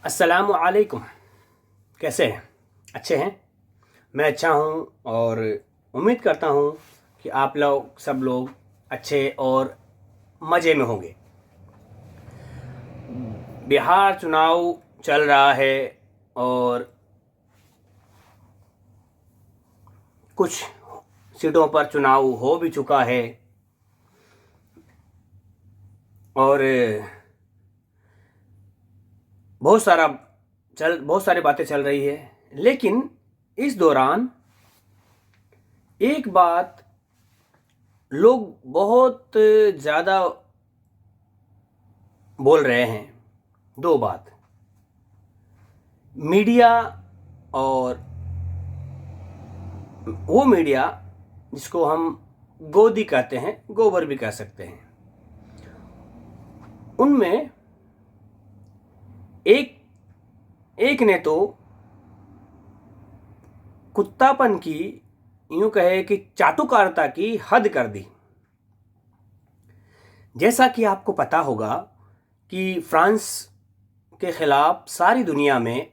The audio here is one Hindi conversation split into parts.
अस्सलामु अलैकुम। कैसे हैं? अच्छे हैं? मैं अच्छा हूँ और उम्मीद करता हूँ कि आप लोग सब लोग अच्छे और मज़े में होंगे। बिहार चुनाव चल रहा है और कुछ सीटों पर चुनाव हो भी चुका है और बहुत सारी बातें चल रही है। लेकिन इस दौरान एक बात लोग बहुत ज़्यादा बोल रहे हैं। दो बात, मीडिया और वो मीडिया जिसको हम गोदी कहते हैं, गोबर भी कह सकते हैं, उनमें एक एक ने तो कुत्तापन की, यूं कहे कि चाटुकारिता की हद कर दी। जैसा कि आपको पता होगा कि फ्रांस के ख़िलाफ़ सारी दुनिया में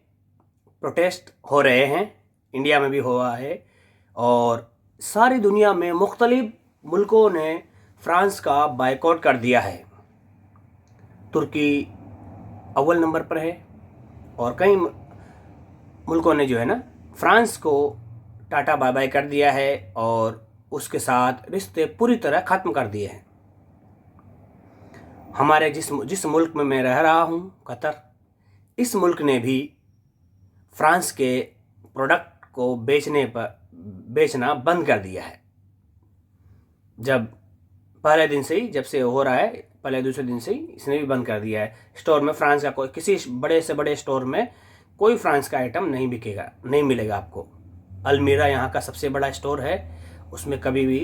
प्रोटेस्ट हो रहे हैं, इंडिया में भी हुआ है और सारी दुनिया में मुख्तलिफ मुल्कों ने फ्रांस का बायकॉट कर दिया है। तुर्की अव्वल नंबर पर है और कई मुल्कों ने जो है ना फ्रांस को टाटा बाय बाय कर दिया है और उसके साथ रिश्ते पूरी तरह ख़त्म कर दिए हैं। हमारे जिस मुल्क में मैं रह रहा हूँ, कतर, इस मुल्क ने भी फ्रांस के प्रोडक्ट को बेचना बंद कर दिया है। जब पहले दिन से ही, जब से हो रहा है, पहले दूसरे दिन से ही इसने भी बंद कर दिया है। स्टोर में फ्रांस का किसी बड़े से बड़े स्टोर में कोई फ्रांस का आइटम नहीं बिकेगा, नहीं मिलेगा आपको। अलमीरा यहाँ का सबसे बड़ा स्टोर है, उसमें कभी भी,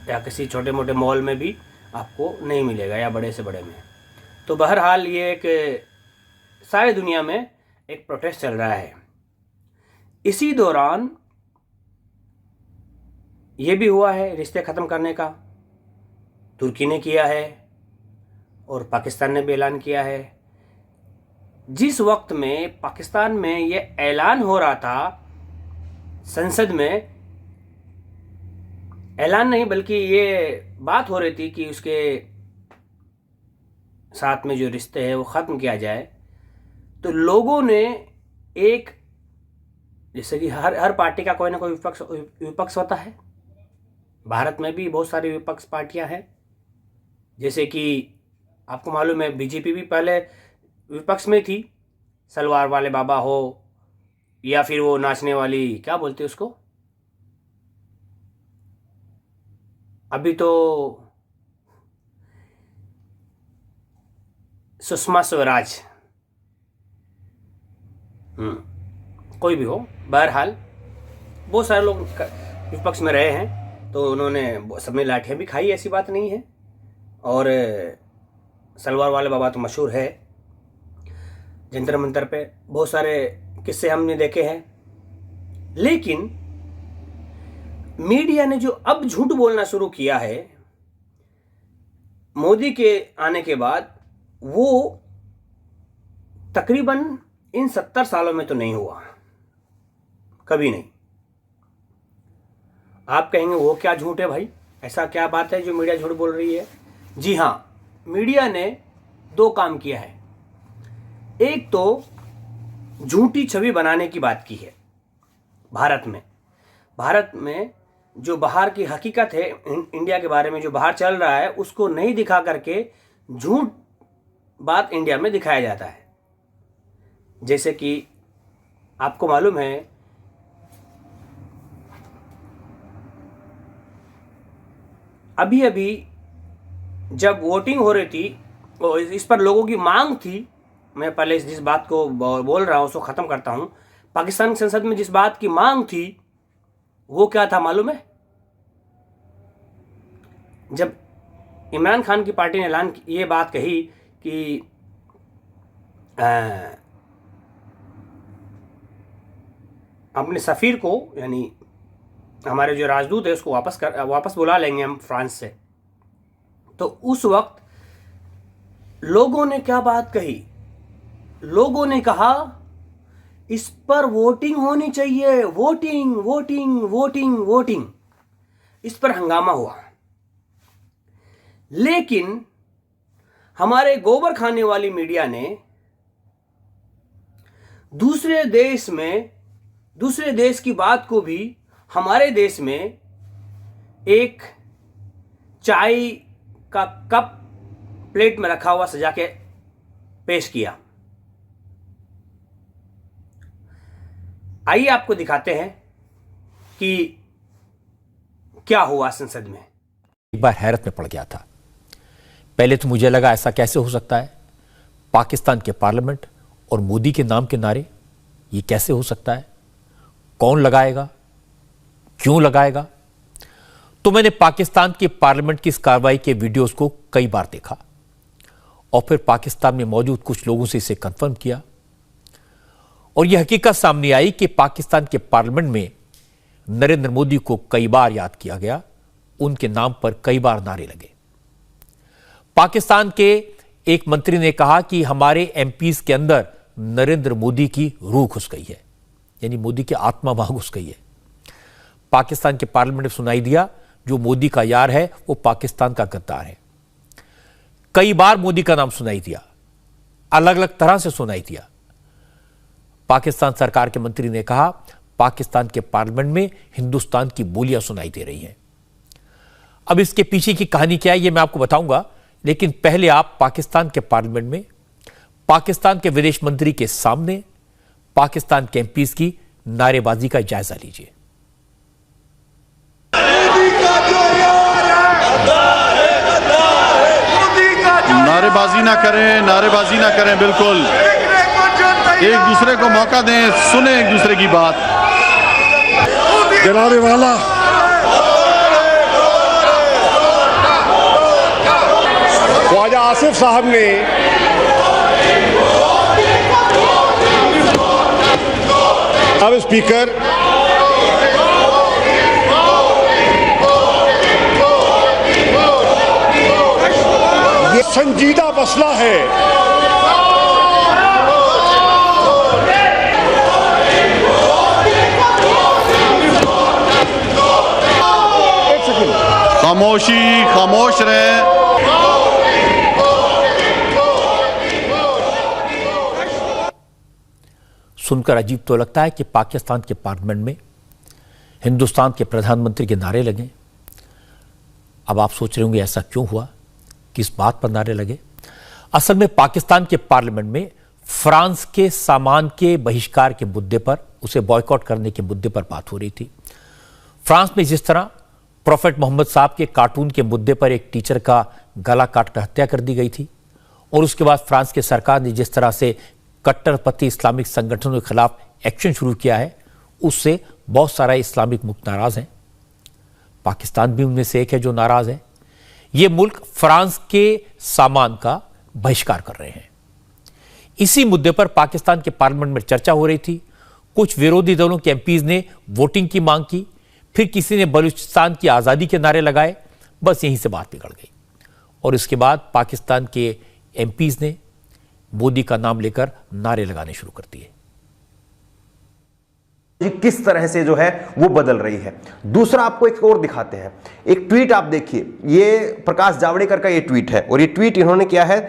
या किसी छोटे मोटे मॉल में भी आपको नहीं मिलेगा, या बड़े से बड़े में। तो बहरहाल ये एक सारी दुनिया में एक प्रोटेस्ट चल रहा है। इसी दौरान ये भी हुआ है रिश्ते ख़त्म करने का, तुर्की ने किया है और पाकिस्तान ने भी ऐलान किया है। जिस वक्त में पाकिस्तान में ये ऐलान हो रहा था, संसद में ऐलान नहीं बल्कि ये बात हो रही थी कि उसके साथ में जो रिश्ते हैं वो ख़त्म किया जाए, तो लोगों ने एक, जैसे कि हर पार्टी का कोई ना कोई विपक्ष होता है। भारत में भी बहुत सारी विपक्ष पार्टियां हैं, जैसे कि आपको मालूम है बीजेपी भी पहले विपक्ष में थी, सलवार वाले बाबा हो या फिर वो नाचने वाली, क्या बोलते हैं उसको, अभी तो सुषमा स्वराज, कोई भी हो, बहरहाल बहुत सारे लोग विपक्ष में रहे हैं, तो उन्होंने सब में लाठियाँ भी खाई, ऐसी बात नहीं है। और सलवार वाले बाबा तो मशहूर है, जंतर मंतर पे बहुत सारे किस्से हमने देखे हैं। लेकिन मीडिया ने जो अब झूठ बोलना शुरू किया है मोदी के आने के बाद, वो तकरीबन इन 70 सालों में तो नहीं हुआ, कभी नहीं। आप कहेंगे वो क्या झूठ है भाई, ऐसा क्या बात है जो मीडिया झूठ बोल रही है? जी हाँ, मीडिया ने दो काम किया है। एक तो झूठी छवि बनाने की बात की है। भारत में जो बाहर की हकीकत है, इंडिया के बारे में जो बाहर चल रहा है, उसको नहीं दिखा करके झूठ बात इंडिया में दिखाया जाता है। जैसे कि आपको मालूम है, अभी अभी जब वोटिंग हो रही थी और इस पर लोगों की मांग थी, मैं पहले जिस बात को बोल रहा हूँ उसको ख़त्म करता हूँ। पाकिस्तान संसद में जिस बात की मांग थी वो क्या था मालूम है? जब इमरान खान की पार्टी ने ये बात कही कि अपने सफ़ीर को, यानी हमारे जो राजदूत है, उसको वापस बुला लेंगे हम फ्रांस से, तो उस वक्त लोगों ने क्या बात कही लोगों ने कहा इस पर वोटिंग होनी चाहिए, वोटिंग वोटिंग वोटिंग वोटिंग, इस पर हंगामा हुआ। लेकिन हमारे गोबर खाने वाली मीडिया ने दूसरे देश की बात को भी हमारे देश में एक चाय का कप प्लेट में रखा हुआ सजा के पेश किया। आइए आपको दिखाते हैं कि क्या हुआ संसद में। एक बार हैरत में पड़ गया था। पहले तो मुझे लगा ऐसा कैसे हो सकता है, पाकिस्तान के पार्लियामेंट और मोदी के नाम के नारे, ये कैसे हो सकता है, कौन लगाएगा, क्यों लगाएगा। तो मैंने पाकिस्तान के पार्लियामेंट की इस कार्रवाई के वीडियोस को कई बार देखा और फिर पाकिस्तान में मौजूद कुछ लोगों से इसे कंफर्म किया और यह हकीकत सामने आई कि पाकिस्तान के पार्लियामेंट में नरेंद्र मोदी को कई बार याद किया गया, उनके नाम पर कई बार नारे लगे। पाकिस्तान के एक मंत्री ने कहा कि हमारे एमपीज के अंदर नरेंद्र मोदी की रूह घुस गई है, यानी मोदी की आत्मा वहां घुस गई है। पाकिस्तान के पार्लियामेंट में सुनाई दिया, जो मोदी का यार है वो पाकिस्तान का गद्दार है। कई बार मोदी का नाम सुनाई दिया, अलग अलग तरह से सुनाई दिया। पाकिस्तान सरकार के मंत्री ने कहा पाकिस्तान के पार्लियामेंट में हिंदुस्तान की बोलियां सुनाई दे रही हैं। अब इसके पीछे की कहानी क्या है ये मैं आपको बताऊंगा, लेकिन पहले आप पाकिस्तान के पार्लियामेंट में पाकिस्तान के विदेश मंत्री के सामने पाकिस्तान के एमपीज की नारेबाजी का जायजा लीजिए। नारेबाजी ना करें, बिल्कुल एक दूसरे को मौका दें, सुने एक दूसरे की बात। जनाबे वाला ख्वाजा आसिफ साहब ने अब स्पीकर ये संजीदा मसला है। खामोश रहे। सुनकर अजीब तो लगता है कि पाकिस्तान के पार्लियामेंट में हिंदुस्तान के प्रधानमंत्री के नारे लगे। अब आप सोच रहे होंगे ऐसा क्यों हुआ, किस बात पर नारे लगे। असल में पाकिस्तान के पार्लियामेंट में फ्रांस के सामान के बहिष्कार के मुद्दे पर, उसे बॉयकॉट करने के मुद्दे पर बात हो रही थी। फ्रांस में जिस तरह प्रोफेट मोहम्मद साहब के कार्टून के मुद्दे पर एक टीचर का गला काटकर हत्या कर दी गई थी और उसके बाद फ्रांस की सरकार ने जिस तरह से कट्टरपंथी इस्लामिक संगठनों के खिलाफ एक्शन शुरू किया है, उससे बहुत सारा इस्लामिक मुल्क नाराज हैं। पाकिस्तान भी उनमें से एक है जो नाराज है। ये मुल्क फ्रांस के सामान का बहिष्कार कर रहे हैं। इसी मुद्दे पर पाकिस्तान के पार्लियामेंट में चर्चा हो रही थी। कुछ विरोधी दलों के एमपीज ने वोटिंग की मांग की, फिर किसी ने बलूचिस्तान की आज़ादी के नारे लगाए। बस यहीं से बात बिगड़ गई और इसके बाद पाकिस्तान के एमपीज ने मोदी का नाम लेकर नारे लगाने शुरू कर दिए। किस तरह से जो है वो बदल रही है। दूसरा आपको एक और दिखाते हैं, एक ट्वीट आप देखिए। ये प्रकाश जावड़ेकर का ये ट्वीट है और ये ट्वीट इन्होंने किया है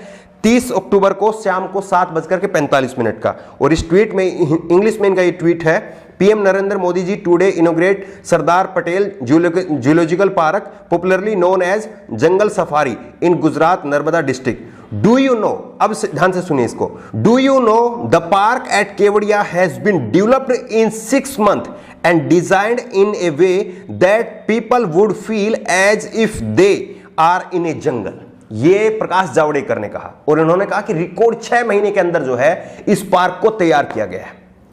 30 अक्टूबर को शाम को 7:45 का। और इस ट्वीट में इंग्लिश में इनका ये ट्वीट है, PM Narendra Modi ji today inaugurate Sardar Patel zoological park popularly known as jungle safari in Gujarat Narmada district. Do you know, अब ध्यान से सुनिए इसको, do you know the park at Kevadia has been developed in 6 months and designed in a way that people would feel as if they are in a jungle. ये प्रकाश जावड़ेकर ने कहा और इन्होंने कहा कि रिकॉर्ड 6 महीने के अंदर जो है इस पार्क को तैयार किया गया है।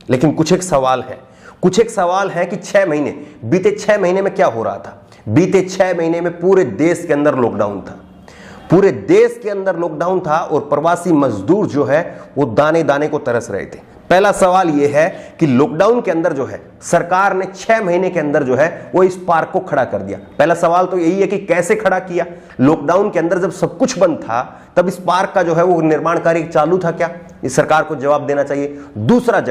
लेकिन कुछ एक सवाल है कि 6 महीने, बीते 6 महीने में क्या हो रहा था। बीते 6 महीने में पूरे देश के अंदर लॉकडाउन था, पूरे देश के अंदर लॉकडाउन था और प्रवासी मजदूर जो है वो दाने दाने को तरस रहे थे। पहला सवाल यह है कि लॉकडाउन के अंदर जो है सरकार ने 6 महीने के अंदर जो है वो इस पार्क को खड़ा कर दिया। पहला सवाल तो यही है कि कैसे खड़ा किया? लॉकडाउन के अंदर जब सब कुछ बंद था तब इस पार्क का जो है वो निर्माण कार्य चालू था क्या? इस सरकार को जवाब देना चाहिए। दूसरा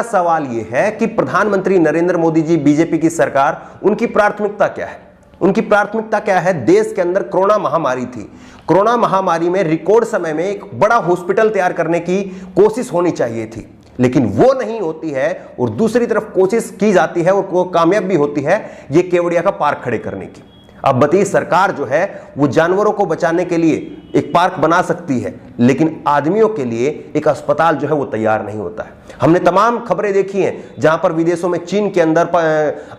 सवाल यह है कि प्रधानमंत्री नरेंद्र मोदी जी, बीजेपी की सरकार, उनकी प्राथमिकता क्या है? उनकी प्राथमिकता क्या है? देश के अंदर कोरोना महामारी थी। कोरोना महामारी में रिकॉर्ड समय में एक बड़ा हॉस्पिटल तैयार करने की कोशिश होनी चाहिए थी, लेकिन वो नहीं होती है। और दूसरी तरफ कोशिश की जाती है और वो कामयाब भी होती है, ये केवड़िया का पार्क खड़े करने की। अब बताइए, सरकार जो है वो जानवरों को बचाने के लिए एक पार्क बना सकती है, लेकिन आदमियों के लिए एक अस्पताल जो है वो तैयार नहीं होता है। हमने तमाम खबरें देखी हैं जहां पर विदेशों में, चीन के अंदर,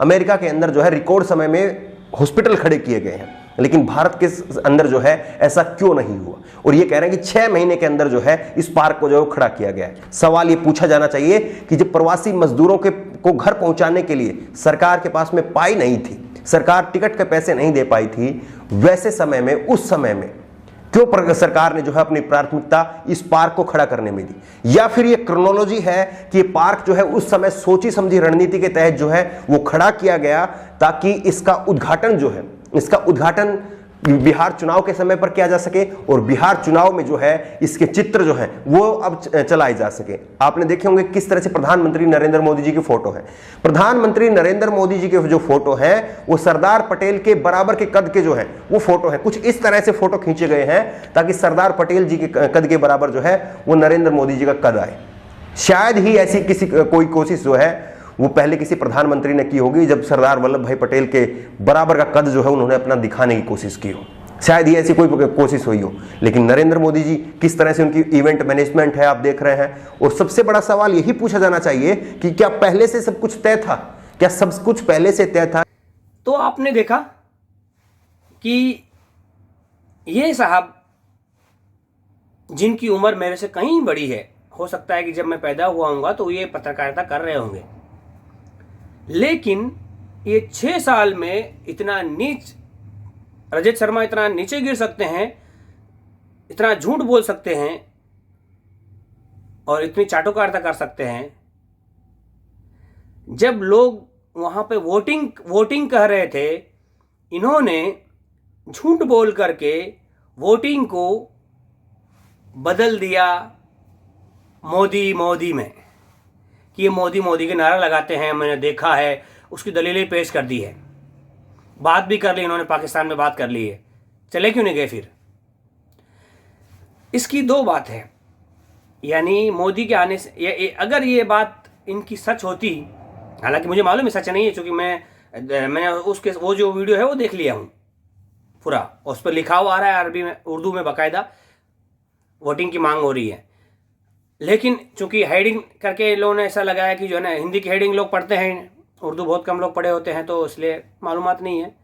अमेरिका के अंदर जो है रिकॉर्ड समय में हॉस्पिटल खड़े किए गए हैं, लेकिन भारत के अंदर जो है ऐसा क्यों नहीं हुआ? और ये कह रहे हैं कि 6 महीने के अंदर जो है इस पार्क को जो है खड़ा किया गया है। सवाल ये पूछा जाना चाहिए कि जब प्रवासी मजदूरों को घर पहुंचाने के लिए सरकार के पास में पाई नहीं थी, सरकार टिकट के पैसे नहीं दे पाई थी, वैसे समय में, उस समय में क्यों सरकार ने जो है अपनी प्राथमिकता इस पार्क को खड़ा करने में दी? या फिर ये क्रोनोलॉजी है कि ये पार्क जो है उस समय सोची समझी रणनीति के तहत जो है वो खड़ा किया गया ताकि इसका उद्घाटन बिहार चुनाव के समय पर किया जा सके और बिहार चुनाव में जो है इसके चित्र जो है वो अब चलाए जा सके। आपने देखे होंगे किस तरह से प्रधानमंत्री नरेंद्र मोदी जी की फोटो है। प्रधानमंत्री नरेंद्र मोदी जी के जो फोटो है वो सरदार पटेल के बराबर के कद के जो है वो फोटो है। कुछ इस तरह से फोटो खींचे गए हैं ताकि सरदार पटेल जी के कद के बराबर जो है वो नरेंद्र मोदी जी का कद आए। शायद ही ऐसी कोई कोशिश जो है वो पहले किसी प्रधानमंत्री ने की होगी जब सरदार वल्लभ भाई पटेल के बराबर का कद जो है उन्होंने अपना दिखाने की कोशिश की हो। शायद ही ऐसी कोई कोशिश हुई हो। लेकिन नरेंद्र मोदी जी, किस तरह से उनकी इवेंट मैनेजमेंट है आप देख रहे हैं। और सबसे बड़ा सवाल यही पूछा जाना चाहिए कि क्या पहले से सब कुछ तय था? क्या सब कुछ पहले से तय था? तो आपने देखा कि ये साहब, जिनकी उम्र मेरे से कहीं बड़ी है, हो सकता है कि जब मैं पैदा हुआ हूँगा तो ये पत्रकारिता कर रहे होंगे, लेकिन ये 6 साल में इतना नीच, रजत शर्मा इतना नीचे गिर सकते हैं, इतना झूठ बोल सकते हैं और इतनी चाटुकारिता कर सकते हैं। जब लोग वहां पे वोटिंग कह रहे थे, इन्होंने झूठ बोल करके वोटिंग को बदल दिया मोदी में, कि ये मोदी के नारा लगाते हैं, मैंने देखा है। उसकी दलीलें पेश कर दी है, बात भी कर ली इन्होंने, पाकिस्तान में बात कर ली है। चले क्यों नहीं गए फिर? इसकी 2 बात है, यानी मोदी के आने से अगर ये बात इनकी सच होती, हालांकि मुझे मालूम है सच नहीं है, क्योंकि मैंने उसके वो जो वीडियो है वो देख लिया हूँ पूरा, उस पर लिखा हुआ आ रहा है अरबी में, उर्दू में बाकायदा वोटिंग की मांग हो रही है। लेकिन चूंकि हेडिंग करके लोगों ने ऐसा लगाया कि जो है ना, हिंदी की हेडिंग लोग पढ़ते हैं, उर्दू बहुत कम लोग पढ़े होते हैं, तो इसलिए मालूमात नहीं है।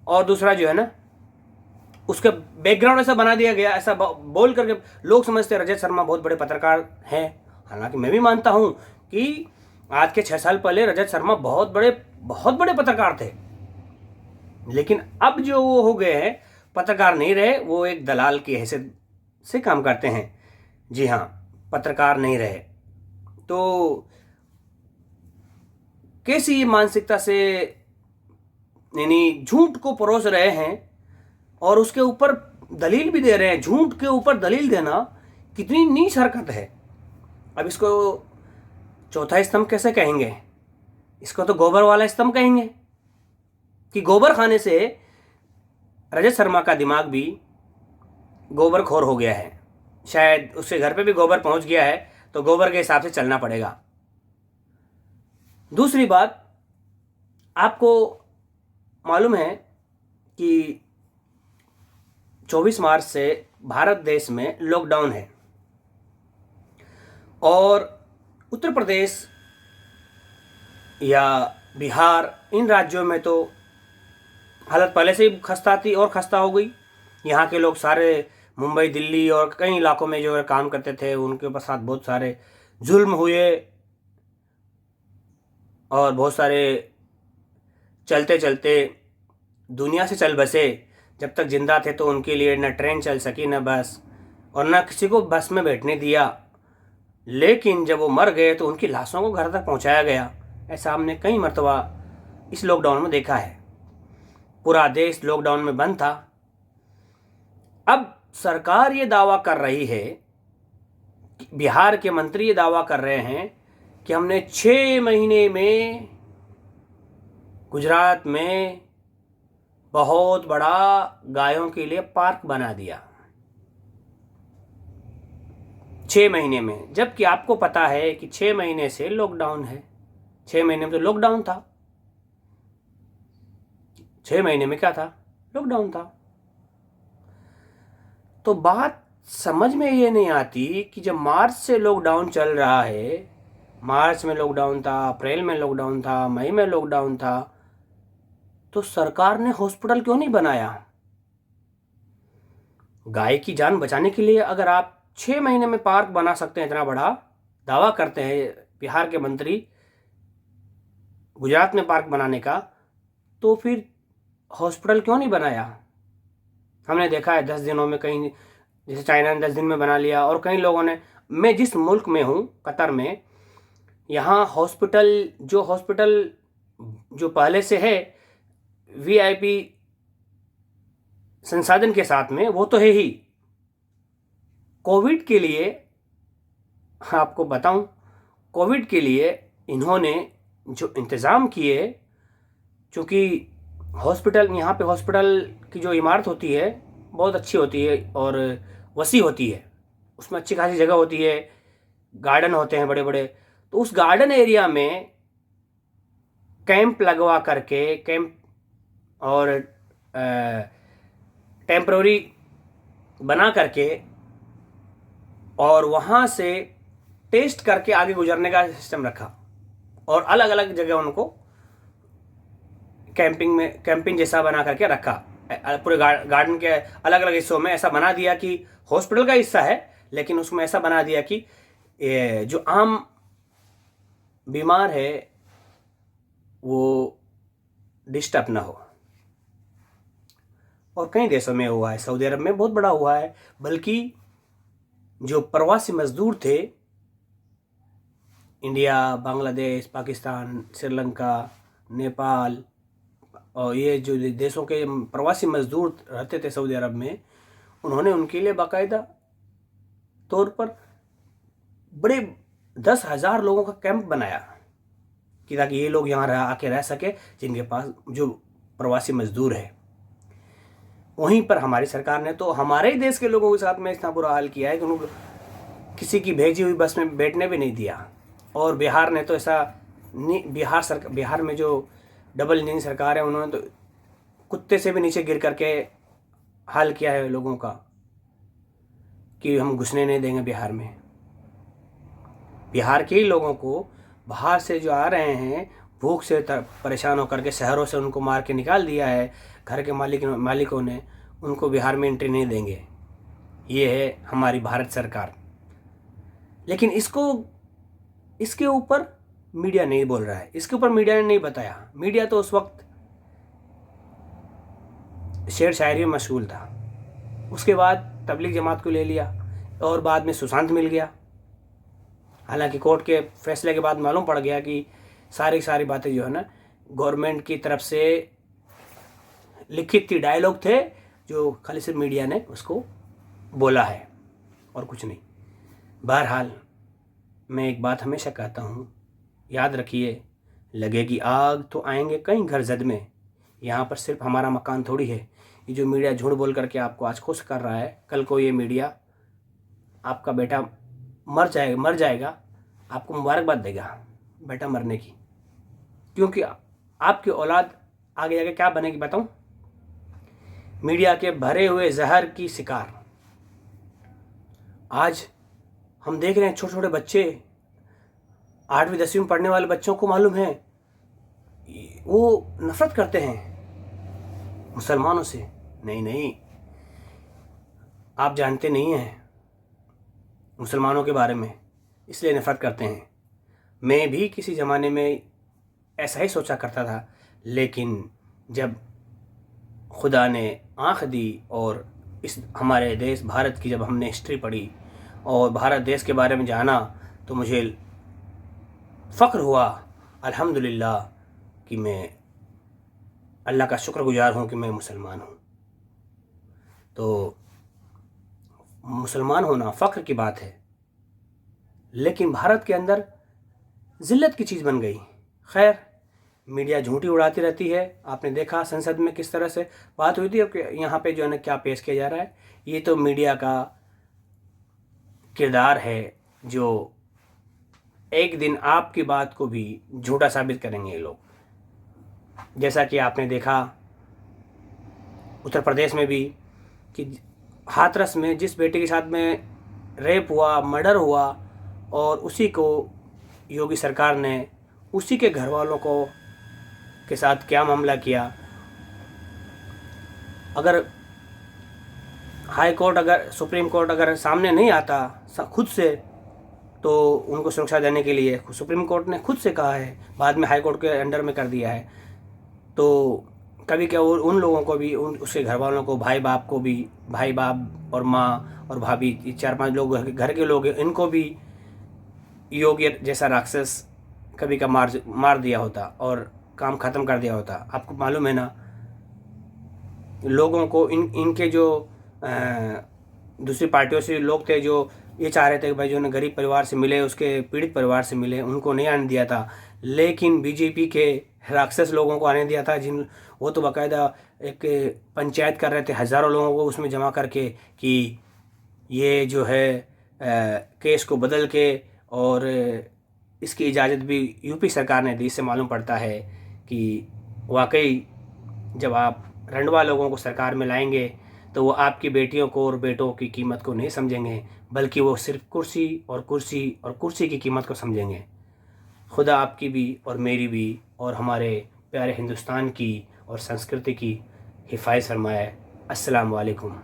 और दूसरा जो है ना, उसके बैकग्राउंड ऐसा बना दिया गया, ऐसा बोल करके लोग समझते हैं रजत शर्मा बहुत बड़े पत्रकार हैं। हालांकि मैं भी मानता हूं कि आज के 6 साल पहले रजत शर्मा बहुत बड़े पत्रकार थे, लेकिन अब जो वो हो गए हैं, पत्रकार नहीं रहे, वो एक दलाल की हैसियत से काम करते हैं। जी हाँ, पत्रकार नहीं रहे। तो कैसी मानसिकता से, यानी झूठ को परोस रहे हैं और उसके ऊपर दलील भी दे रहे हैं। झूठ के ऊपर दलील देना कितनी नीच हरकत है। अब इसको चौथा स्तंभ कैसे कहेंगे? इसको तो गोबर वाला स्तंभ कहेंगे, कि गोबर खाने से रजत शर्मा का दिमाग भी गोबर खोर हो गया है। शायद उसके घर पे भी गोबर पहुंच गया है, तो गोबर के हिसाब से चलना पड़ेगा। दूसरी बात, आपको मालूम है कि 24 मार्च से भारत देश में लॉकडाउन है और उत्तर प्रदेश या बिहार, इन राज्यों में तो हालत पहले से ही खस्ता थी और खस्ता हो गई। यहाँ के लोग सारे मुंबई, दिल्ली और कई इलाकों में जो काम करते थे, उनके साथ बहुत सारे जुल्म हुए और बहुत सारे चलते चलते दुनिया से चल बसे। जब तक जिंदा थे तो उनके लिए न ट्रेन चल सकी, न बस, और न किसी को बस में बैठने दिया। लेकिन जब वो मर गए तो उनकी लाशों को घर तक पहुंचाया गया। ऐसा हमने कई मर्तबा इस लॉकडाउन में देखा है। पूरा देश लॉकडाउन में बंद था। अब सरकार ये दावा कर रही है, बिहार के मंत्री ये दावा कर रहे हैं कि हमने 6 महीने में गुजरात में बहुत बड़ा गायों के लिए पार्क बना दिया 6 महीने में। जबकि आपको पता है कि 6 महीने से लॉकडाउन है। 6 महीने में तो लॉकडाउन था। 6 महीने में क्या था? लॉकडाउन था। तो बात समझ में ये नहीं आती कि जब मार्च से लॉकडाउन चल रहा है, मार्च में लॉकडाउन था, अप्रैल में लॉकडाउन था, मई में लॉकडाउन था, तो सरकार ने हॉस्पिटल क्यों नहीं बनाया? गाय की जान बचाने के लिए अगर आप 6 महीने में पार्क बना सकते हैं, इतना बड़ा दावा करते हैं बिहार के मंत्री गुजरात में पार्क बनाने का, तो फिर हॉस्पिटल क्यों नहीं बनाया? हमने देखा है 10 दिनों में, कहीं जैसे चाइना ने 10 दिन में बना लिया, और कई लोगों ने, मैं जिस मुल्क में हूँ कतर में, यहाँ हॉस्पिटल जो पहले से है वीआईपी संसाधन के साथ में, वो तो है ही। कोविड के लिए आपको बताऊं, कोविड के लिए इन्होंने जो इंतज़ाम किए, चूँकि हॉस्पिटल, यहाँ पे हॉस्पिटल की जो इमारत होती है बहुत अच्छी होती है और वसी होती है, उसमें अच्छी खासी जगह होती है, गार्डन होते हैं बड़े बड़े। तो उस गार्डन एरिया में कैंप लगवा करके, कैंप और टेम्पररी बना करके, और वहाँ से टेस्ट करके आगे गुजरने का सिस्टम रखा, और अलग अलग जगह उनको कैंपिंग जैसा बना करके रखा। पूरे गार्डन के अलग अलग हिस्सों में ऐसा बना दिया कि हॉस्पिटल का हिस्सा है, लेकिन उसमें ऐसा बना दिया कि जो आम बीमार है वो डिस्टर्ब ना हो। और कई देशों में हुआ है, सऊदी अरब में बहुत बड़ा हुआ है। बल्कि जो प्रवासी मजदूर थे, इंडिया, बांग्लादेश, पाकिस्तान, श्रीलंका, नेपाल, और ये जो देशों के प्रवासी मजदूर रहते थे सऊदी अरब में, उन्होंने उनके लिए बाकायदा तौर पर बड़े 10,000 लोगों का कैंप बनाया कि ताकि ये लोग यहाँ आके रह सके, जिनके पास जो प्रवासी मजदूर है। वहीं पर हमारी सरकार ने तो हमारे ही देश के लोगों के साथ में इतना बुरा हाल किया है कि उनको किसी की भेजी हुई बस में बैठने भी नहीं दिया। और बिहार ने तो ऐसा बिहार में जो डबल इंजन सरकार है, उन्होंने तो कुत्ते से भी नीचे गिर करके हाल किया है लोगों का कि हम घुसने नहीं देंगे बिहार में। बिहार के ही लोगों को बाहर से जो आ रहे हैं, भूख से परेशान होकर के शहरों से उनको मार के निकाल दिया है घर के मालिकों ने, उनको बिहार में एंट्री नहीं देंगे। ये है हमारी भारत सरकार। लेकिन इसके ऊपर मीडिया नहीं बोल रहा है, इसके ऊपर मीडिया ने नहीं बताया। मीडिया तो उस वक्त शेर शायरी में मशगूल था। उसके बाद तबलीग जमात को ले लिया और बाद में सुशांत मिल गया। हालांकि कोर्ट के फैसले के बाद मालूम पड़ गया कि सारी बातें जो है ना गवर्नमेंट की तरफ से लिखित थी, डायलॉग थे जो खाली सिर्फ मीडिया ने उसको बोला है और कुछ नहीं। बहरहाल मैं एक बात हमेशा कहता हूँ, याद रखिए, लगेगी आग तो आएंगे कई घर जद में। यहाँ पर सिर्फ हमारा मकान थोड़ी है। ये जो मीडिया झूठ बोल करके आपको आज खुश कर रहा है, कल को ये मीडिया आपका बेटा मर जाएगा, आपको मुबारकबाद देगा बेटा मरने की। क्योंकि आपकी औलाद आगे जाके क्या बनेगी बताऊं? मीडिया के भरे हुए जहर की शिकार। आज हम देख रहे हैं छोटे छोटे बच्चे, 8वीं 10वीं में पढ़ने वाले बच्चों को मालूम है वो नफरत करते हैं मुसलमानों से। नहीं, आप जानते नहीं हैं मुसलमानों के बारे में, इसलिए नफरत करते हैं। मैं भी किसी ज़माने में ऐसा ही सोचा करता था, लेकिन जब खुदा ने आँख दी और इस हमारे देश भारत की जब हमने हिस्ट्री पढ़ी और भारत देश के बारे में जाना, तो मुझे फ़ख्र हुआ अल्हम्दुलिल्लाह कि मैं अल्लाह का शुक्रगुजार हूँ कि मैं मुसलमान हूँ। तो मुसलमान होना फ़ख्र की बात है, लेकिन भारत के अंदर ज़िल्लत की चीज़ बन गई। खैर, मीडिया झूठी उड़ाती रहती है। आपने देखा संसद में किस तरह से बात हुई थी, और यहाँ पे जो है ना क्या पेश किया जा रहा है। ये तो मीडिया का किरदार है जो एक दिन आपकी बात को भी झूठा साबित करेंगे ये लोग। जैसा कि आपने देखा उत्तर प्रदेश में भी कि हाथरस में जिस बेटे के साथ में रेप हुआ, मर्डर हुआ, और उसी को योगी सरकार ने उसी के घर वालों को के साथ क्या मामला किया। अगर हाई कोर्ट, अगर सुप्रीम कोर्ट अगर सामने नहीं आता खुद से, तो उनको सुरक्षा देने के लिए सुप्रीम कोर्ट ने खुद से कहा है, बाद में हाई कोर्ट के अंडर में कर दिया है। तो कभी क्या उन लोगों को भी, उसके घर वालों को, भाई बाप को भी, भाई बाप और माँ और भाभी, 4-5 लोग घर के लोग, इनको भी योगी जैसा राक्षस कभी का मार दिया होता और काम ख़त्म कर दिया होता। आपको मालूम है ना, लोगों को इनके जो दूसरी पार्टियों से लोग थे जो ये चाह रहे थे कि भाई जो ने गरीब परिवार से मिले, उसके पीड़ित परिवार से मिले, उनको नहीं आने दिया था। लेकिन बीजेपी के राक्षस लोगों को आने दिया था, वो तो बाकायदा एक पंचायत कर रहे थे हज़ारों लोगों को उसमें जमा करके कि ये जो है केस को बदल के, और इसकी इजाज़त भी यूपी सरकार ने दी। इससे मालूम पड़ता है कि वाकई जब आप रंडवा लोगों को सरकार में लाएंगे तो वो आपकी बेटियों को और बेटों की कीमत को नहीं समझेंगे, बल्कि वो सिर्फ कुर्सी और कुर्सी की कीमत को समझेंगे। खुदा आपकी भी और मेरी भी और हमारे प्यारे हिंदुस्तान की और संस्कृति की हिफाज़त फरमाए। अस्सलाम वालेकुम।